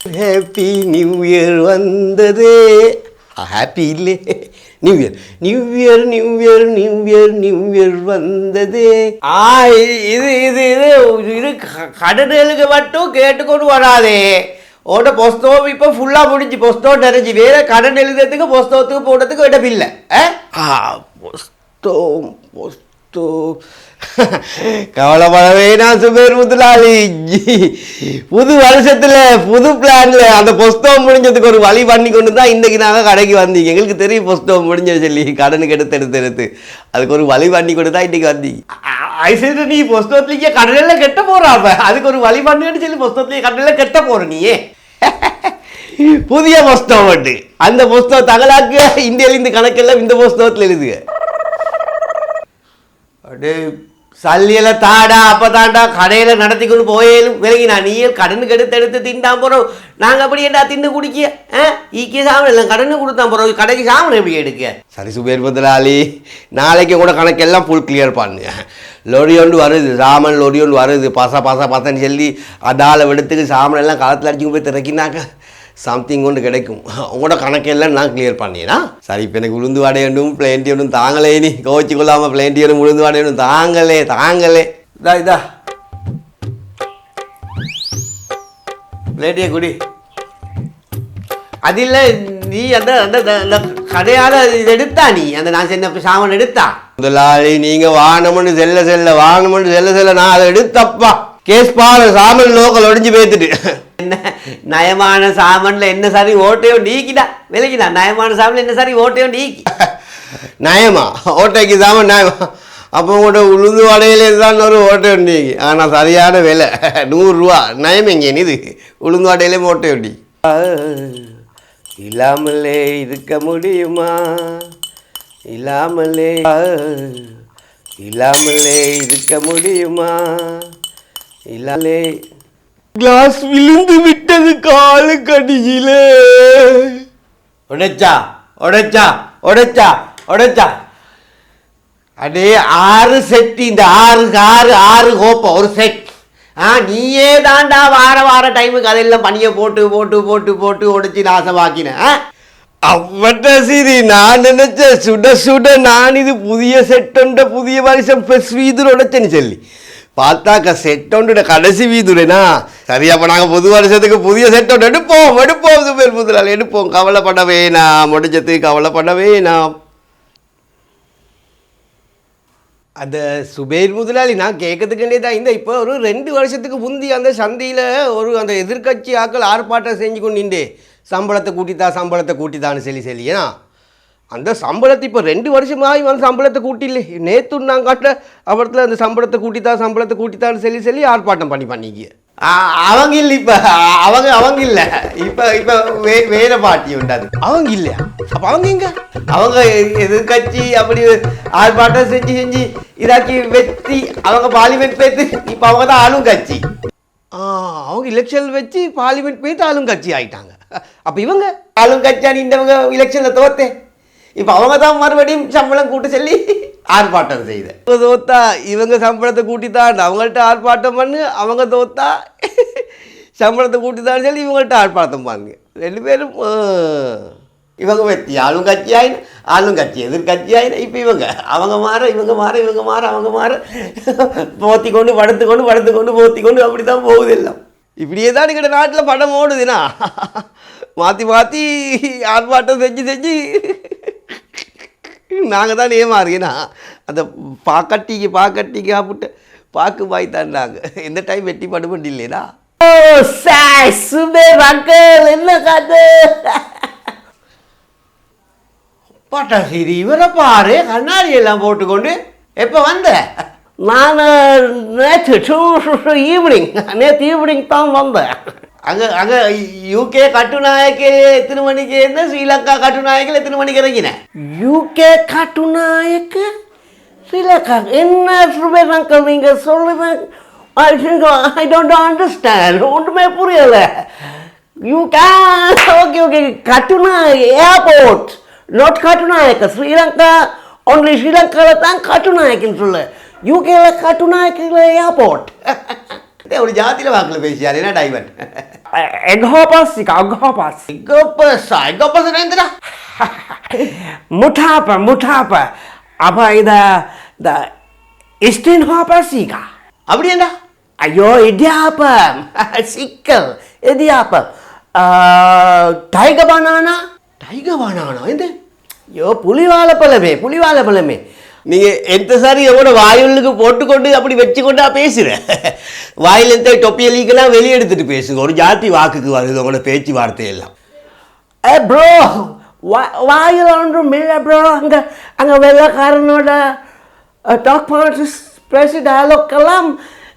Happy new year வந்ததே. Happy இல்லை, new year new year new year new year new year வந்ததே. இது இது இது இது கடனுக்கு மட்டும் கேட்டுக்கொண்டு வராதே. ஓட புஸ்தகம் இப்போ ஃபுல்லாக முடிஞ்சு புஸ்தகம் நிறைஞ்சி வேற கடன் எழுதுறதுக்கு புஸ்தகத்துக்கு போடுறதுக்கு இடமில்லை. புஸ்தகம் கவலைப்பட வேணாம் சுபேர் முதலாளி. புது வருஷத்தில் புது பிளான்ல அந்த புஸ்தகம் முடிஞ்சதுக்கு ஒரு வழி பண்ணி கொண்டு தான் இன்றைக்கி நாங்கள் கடைக்கு வந்தீங்க. எங்களுக்கு தெரியும் புஸ்தகம் முடிஞ்சது சொல்லி கடனுக்கு எடுத்து அதுக்கு ஒரு வழி பண்ணி கொண்டு தான் இன்றைக்கி வந்தீங்க. ஐசு நீ புஸ்தகத்துலேயே கடனெல்லாம் கெட்ட போகிறாப்ப அதுக்கு ஒரு வழி பண்ணின்னு சொல்லி புஸ்தகத்துலேயே கடனெல்லாம் கெட்ட போகிற நீயே. புதிய புஸ்தகம் உண்டு. அந்த புஸ்தகம் தகலாக்கு இந்தியாவிலேருந்து கணக்கெல்லாம் இந்த புஸ்தகத்தில் எழுதுக. அப்படியே சல்லியெல்லாம் தாடா அப்போ தாண்டா கடையில் நடத்தி கொண்டு போயேலும் விலகினா நீயே கடனுக்கு எடுத்து திண்டான் போகிறோம். நாங்கள் அப்படி என்ன தின்னு குடிக்க ஈக்கிய சாமன் இல்லை கடனு கொடுத்தான் போகிறோம். கடைக்கு சாமன் எப்படி எடுக்க? சரி சுபேர் முதலாளி, நாளைக்கு கூட கணக்கெல்லாம் ஃபுல் கிளியர் பண்ணுங்க. லொரி ஒன்று வருது, சாமன் லொரி ஒன்று வருது. பசன்னு சொல்லி அதால் வெடுத்துக்கு சாமன் எல்லாம் களத்தில் அடிச்சு போய் திறக்கினாக்க சம்திங் ஒன்று கிடைக்கும். உங்களோட கணக்கெல்லாம் நான் கிளியர் பண்ணினா சரி. இப்போ எனக்கு உளுந்து வாடை வேண்டும், பிளேண்டி ஒன்றும் தாங்களே. நீ கோச்சி கொள்ளாமல் பிளேண்டி ஒன்றும் உளுந்து வாடை ஒன்றும் தாங்களே. இதா பிளேண்டியை குடி. அது இல்லை, நீ அந்த அந்த கடையால் இது எடுத்தா நீ அந்த நான் சென்ன சாமான் எடுத்தா முதலாளி. நீங்கள் வாங்கணும்னு செல்ல நான் அதை எடுத்தப்பா கேஸ் பாரு. சாமன் லோக்கல் ஒடிஞ்சு பேத்துட்டு என்ன நயமான சாமன்ல என்ன சரி ஓட்டையோ நீக்கிடா விலகிடா. நயமான சாமன்ல என்ன சரி ஓட்டையோ நீக்கி நயமா ஓட்டைக்கு சாமன் நயமா. அப்போ உங்கள்கிட்ட உளுந்து வடையிலே தான் ஒரு ஓட்டை நீக்கி. ஆனால் சரியான விலை 100 ரூபா. நயம் எங்கே இது உளுந்து வடையிலே ஓட்டை ஒட்டி. இல்லாமலே இருக்க முடியுமா? இல்லாமலே இருக்க முடியுமா? இல்லாமலே கிளாஸ் விழுந்து விட்டது காலு கடியிலே. உடைச்சா அடே 6 செட். இந்த 6 கோப்பம் ஒரு செட். நீயே தாண்டா வார டைமுக்கு அதெல்லாம் பனியை போட்டு உடைச்சி நாசமாக்கின. அவட்ட சரி நான் நினைச்ச சுட நான் இது புதிய செட்டொண்ட புதிய வருஷம் ஃபெஸ் வீதியில் உடைச்சேன்னு சொல்லி பார்த்தாக்க செட்டோண்டு கடைசி வீதுனா சரி. அப்போ நாங்கள் புது வருஷத்துக்கு புதிய செட்டோண்டு எடுப்போம் சுபேர் முதலாளி எடுப்போம். கவலைப்பட வேணாம், முடிஞ்சதுக்கு கவலைப்பட வேணாம். அந்த சுபேர் முதலாளி நான் கேட்கறதுக்குண்டே தான் இந்த இப்போ ஒரு 2 வருஷத்துக்கு முந்தி அந்த சந்தையில் ஒரு அந்த எதிர்கட்சி ஆக்கள் ஆர்ப்பாட்டம் செஞ்சு கொண்டு சம்பளத்தை கூட்டித்தான்னு சொல்லி ஏன்னா அந்த சம்பளத்தை இப்போ 2 வருஷமாகி வந்து சம்பளத்தை கூட்டிஇல்லை. நேற்று நான் காட்ட அவரத்தில் அந்த சம்பளத்தை கூட்டித்தான்னு சொல்லி ஆர்ப்பாட்டம் பண்ணிக்க. அவங்க இல்லை. இப்போ அவங்க இல்லை. இப்போ வேற பார்ட்டி உண்டாது. அவங்க இல்லையா? அப்போ அவங்க எங்க? அவங்க எதிர்கட்சி அப்படி ஆர்ப்பாட்டம் செஞ்சு இதாக்கி வெற்றி அவங்க பார்லிமெண்ட் பேத்து இப்போ அவங்க தான் ஆளும் கட்சி. அவங்க எலெக்ஷன் வச்சு பார்லிமெண்ட் பேத்து ஆளும் கட்சி ஆகிட்டாங்க. அப்போ இவங்க ஆளும் கட்சியானு இந்தவங்க எலெக்ஷனில் தோத்தேன். இப்போ அவங்க தான் மறுபடியும் சம்பளம் கூட்ட சொல்லி ஆர்ப்பாட்டம் செய்த. தோத்தா இவங்க சம்பளத்தை கூட்டித்தான் அவங்கள்ட்ட ஆர்ப்பாட்டம் பண்ணு. அவங்க தோத்தா சம்பளத்தை கூட்டித்தான்னு சொல்லி இவங்கள்ட்ட ஆர்ப்பாட்டம் பண்ணுங்க. 2 பேரும் இவங்க வெற்றி ஆளும் கட்சி எதிர்கட்சி ஆயின. இப்போ அவங்க மாற போத்தி கொண்டு படுத்துக்கொண்டு அப்படி தான் போகுது எல்லாம். இப்படியே தான் எங்கள் நாட்டில் படம் ஓடுதுன்னா மாற்றி ஆர்ப்பாட்டம் செஞ்சு நாங்கள் தான் ஏமாறுங்கண்ணா. அந்த பாக்கட்டிக்கு ஆப்பிட்டு பாக்கு பாய் தாண்டாங்க. எந்த டைம் வெட்டி படுபட்டு இல்லைனா. என்ன காத்து பாட்டா சரி இவரை பாரு கண்ணாடி எல்லாம் போட்டுக்கொண்டு எப்போ வந்த? நான் நேற்று ஈவினிங் தான் வந்தேன். அங்கே யூகே கட்டுநாயக்கு எத்தனை மணிக்கு என்ன ஸ்ரீலங்கா கட்டுநாயக்கில் எத்தனை மணிக்கு இறங்கினேன்? யூகே கட்டுநாயக்கு ஸ்ரீலங்கா என்ன சுபேர் நீங்கள் சொல்லுங்க. I don't understand. ஒன்றுமே புரியலை. Okay Katunayake airport not Katunayake. Sri Lanka only ஸ்ரீலங்காவில் தான் கட்டுநாயக்குன்னு சொல்லு. யூகேல கட்டுநாயக்கில் ஏர்போர்ட். ஒரு ஜாதியில் வாக்கில் பேசியார் என்ன டைவர்ட் எகோபாசிகா எகோபாஸ் எகோபஸ் என்னடா முட்டாப்ப அப்ப இந்த இஸ்டின் ஹோபாசிகா அப்படியேண்டா ஐயோ இடியாப்பம் சிக்கல் இடியாப்பம் டைகர் பனானா எந்த ஐயோ புலிவாழைப்பழமே நீங்கள் எந்த சாரி எவ்வளோ வாயுள்ளுக்கு போட்டுக்கொண்டு அப்படி வச்சுக்கொண்டா பேசுகிறேன் வாயில் எந்த டொப்பியலிக்கெல்லாம் வெளியே எடுத்துட்டு பேசுங்க ஒரு ஜாதி வாக்குக்கு வருது உங்களோட பேச்சு வார்த்தையெல்லாம் ப்ரோ வாயில் ஒன்றும் இல்லை ப்ரோ அங்கே வெள்ளக்காரனோட டாக் பாயிண்ட்ஸ் பேசி டயலாக்கெல்லாம்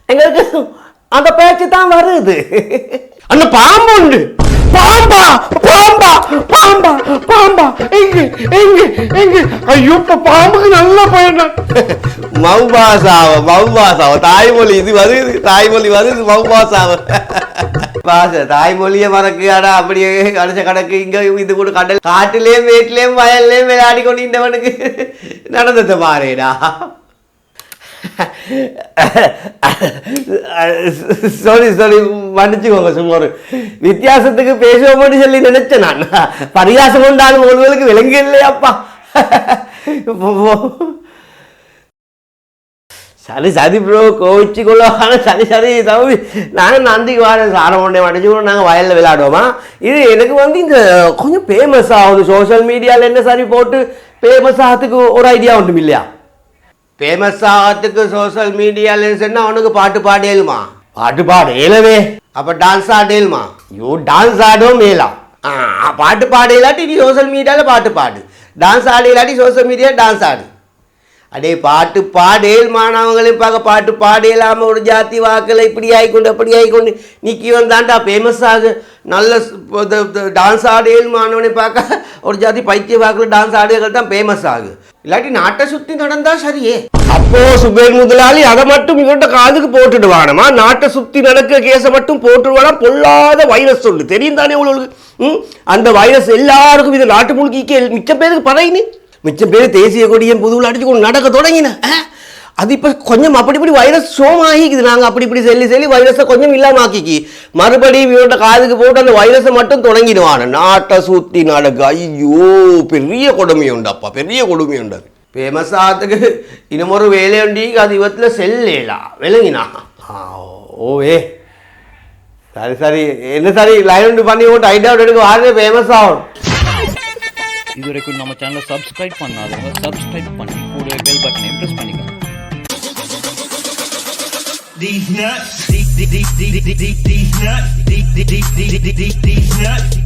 எங்களுக்கு அந்த பேச்சு தான் வருது அந்த பாம்பு உண்டு பாம்பா பாம்பா பாம்பா பாம்பா எங்க ஐயோ பாம்புக்கு நல்லா போயிடணும் மௌபாசாவ தாய்மொழி இது வருது தாய்மொழி வருது மௌபாசாவ தாய்மொழியை மறக்காடா அப்படியே கடைச கணக்கு இங்க இது கூட கடல் காட்டுலேயும் வீட்டிலேயும் வயல்லையும் விளையாடி கொண்டு இந்தவனுக்கு நடந்தது மாறேடா சாரி மன்னிச்சுக்கோங்க சும்மா ஒரு வித்தியாசத்துக்கு பேசுவோம்னு சொல்லி நினைச்சேன் நான் பரியாசம் கொண்டாலும் உங்களுக்கு விளங்கு இல்லையாப்பா சரி ப்ரோ கோவிச்சுக்கொள்ள சரி தம்பி நாங்கள் நந்திக்கு வார சாரம் ஒன்றே மடிச்சு நாங்கள் வயலில் விளையாடுவோமா இது எனக்கு இங்கே கொஞ்சம் ஃபேமஸ் ஆகுது சோஷியல் மீடியாவில் என்ன சரி போட்டு ஃபேமஸ் ஆகிறதுக்கு ஒரு ஐடியா ஒன்றும் இல்லையா ஃபேமஸ் ஆகிறதுக்கு சோஷியல் மீடியாவில் சொன்னால் அவனுக்கு பாட்டு பாடேலுமா பாட்டு பாடேலவே அப்போ டான்ஸ் ஆடேலுமா ஐயோ டான்ஸ் ஆடவும் மேலாம் பாட்டு பாடையிலாட்டி நீ சோஷியல் மீடியாவில் பாட்டு பாடு டான்ஸ் ஆடையிலாட்டி சோஷியல் மீடியாவில் டான்ஸ் ஆடு அடே பாட்டு பாடேல்மானவங்களையும் பார்க்க பாட்டு பாடேலாமல் ஒரு ஜாதி வாக்கில் இப்படி ஆகிக்கொண்டு அப்படி ஆகிக்கொண்டு நிற்கி வந்தாண்டா ஃபேமஸ் ஆகு நல்ல டான்ஸ் ஆடேல்மானவனை பார்க்க ஒரு ஜாதி பைத்திய வாக்கில் டான்ஸ் ஆடுகள் தான் ஃபேமஸ் ஆகு இல்லாட்டி நாட்டை சுற்றி நடந்தா சரியே அப்போ சுபேர் முதலாளி அதை மட்டும் இவர்கிட்ட காதுக்கு போட்டுடுவானமா நாட்டை சுற்றி நடக்கிற கேஸை மட்டும் போட்டுடுவானா பொல்லாத வைரஸ் சொல்லு தெரியும் தானே உங்களுக்கு அந்த வைரஸ் எல்லாருக்கும் இது நாட்டு முழுக்கிக்க மிச்சம் பேருக்கு பறையினு மிச்சம் பேர் தேசிய கொடியும் புதுவில் அடிச்சு கொண்டு நடக்க தொடங்கின அது இப்போ கொஞ்சம் அப்படி வைரஸ் சோமாகிக்குது நாங்கள் அப்படி சொல்லி வைரஸை கொஞ்சம் இல்லாமல் ஆக்கிக்கி மறுபடியும் இவரோட காதுக்கு போட்டு அந்த வைரஸை மட்டும் தொடங்கிடுவான நாட்டை சுற்றி நடக்க ஐயோ பெரிய கொடுமை உண்டாப்பா பெரிய கொடுமை உண்டு அது ஃபேமஸ் ஆகிறதுக்கு இன்னும் ஒரு வேலையுண்டி அது இவத்தில் செல்லேலா விளங்கினா ஓவே சரி என்ன சரி லைன் பண்ணி போட்டு ஐடியா எடுக்க வாங்க ஃபேமஸ் ஆகும் இதுவரைக்கும் நம்ம சேனலை சப்ஸ்கிரைப் பண்ணாதவங்க சப்ஸ்கிரைப் பண்ணி கூடவே பெல் பட்டனையும் பிரஸ் பண்ணிக்கோங்க. These nuts, these nuts.